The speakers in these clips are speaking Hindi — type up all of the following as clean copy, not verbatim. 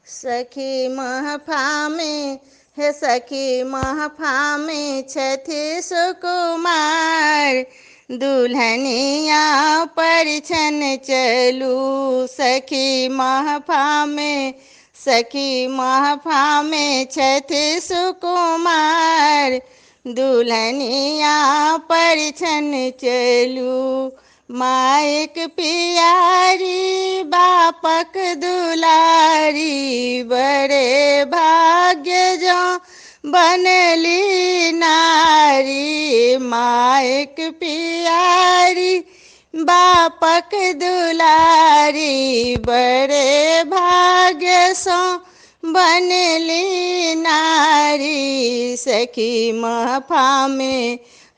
सखी महफामे हे सखी महफामे छथि सुकुमार, दुल्हनिया परिछन चलू। सखी महफामे सखी महफामे छथि सुकुमार, दुल्हनिया परिछन चलू। मायक पियारी बापक दुलारी, बड़े भाग्य जो बनली नारी। मायक पियारी बापक दुलारी, बड़े भाग्य सो बनली नारी। सखी महफामे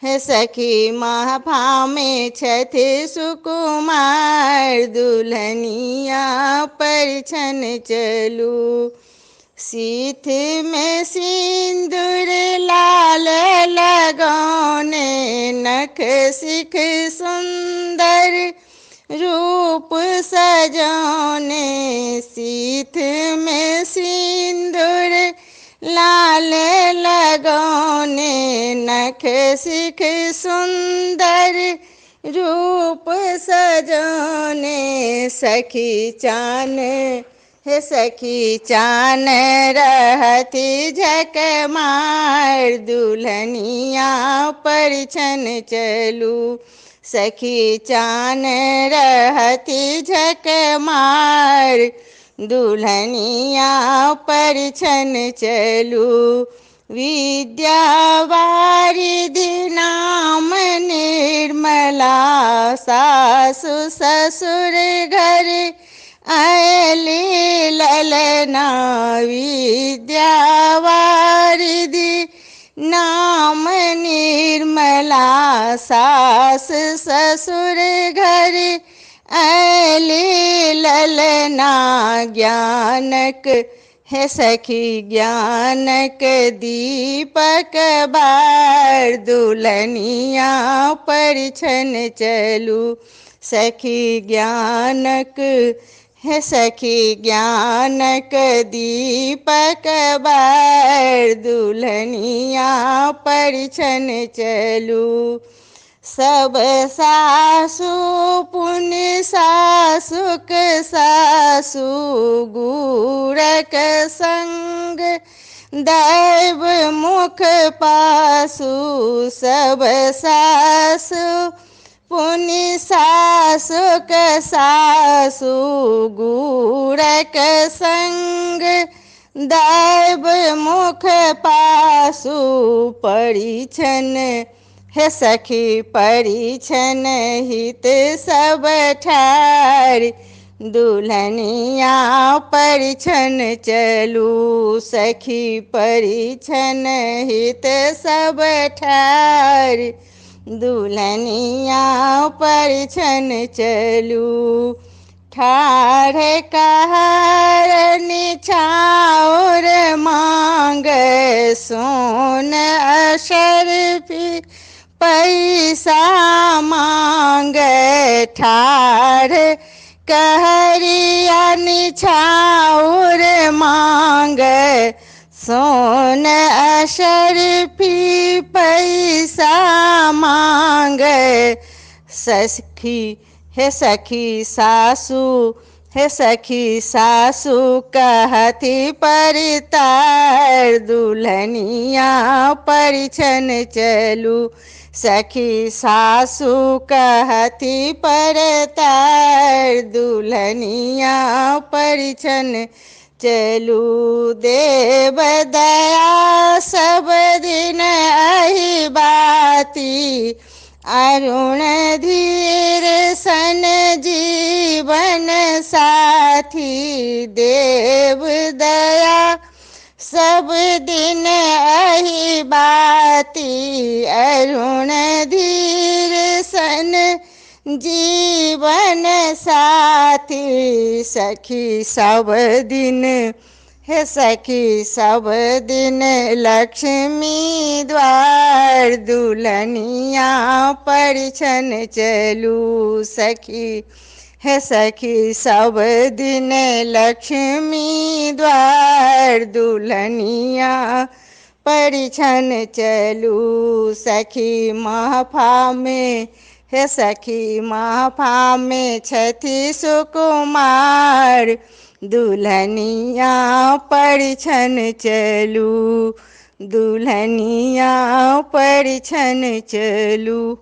हे सखी महफामे छथि सुकुमार, दुल्हनिया परिछन चलू। सीथ में सिंदूर लाल लगौने, नख सिख सुंदर रूप सजौने। सीथ में सिंदूर लाल लगौने, नख सिख सुंदर रूप सजौने। सखी चान हे सखी चान रहती झकमार, दुल्हनिया परिछन चलू। सखी चान रहती झकमार, दुल्हनिया परिछन चलू। विद्या वारिधि नाम निर्मला, सासु ससुर घर आयली ललना। विद्या वारिधि नाम निर्मला, सास ससुर घर आयली ललना। ज्ञानक हे सखी ज्ञानक दीपक बार, दुल्हनिया परिछन चलू। सखी ज्ञानक हे सखी ज्ञानक दीपक बार, दुल्हनिया परिछन चलू। सब सासु पुण्य सासुक सासु, गुरक संग दैव मुख पासु। सब सासु पुण्य सासुक सासु, गुरक संग दैव मुख पासु। परिछन हे सखी परिछन हित सब ठार, दुल्हनिया परिछन चलू। सखी परिछन हित सब ठार, दुल्हनिया परिछन चलू। ठाढ़ कहार निछाउर मांग, सोन अशरफी पैसा मांग। ठाढ़ कहरिया निछाउर मांग, सोन अशरफी पैसा मांग। सखी हे सखी सासु हे सखी सासु कहती परितार, दुल्हनिया परिछन चलू। सखी सासु कहती परतार, दुल्हनिया परिछन चलू। देव दया सब दिन अहि बाती, अरुण धीर सन जीवन साथी। देव दया सब दिन अहि बाती, अरुण धीर सन जीवन साथी। सखी सब दिन हे सखी सब दिन लक्ष्मी द्वार, दुल्हनिया परिछन चलू। सखी हे सखी सब दिन लक्ष्मी द्वार दुल्हनिया परिछन चलू सखी महफा में। हे सखी महफा में छथि सुकुमार दुल्हनिया परिछन चलू दुल्हनिया परिछन चलू।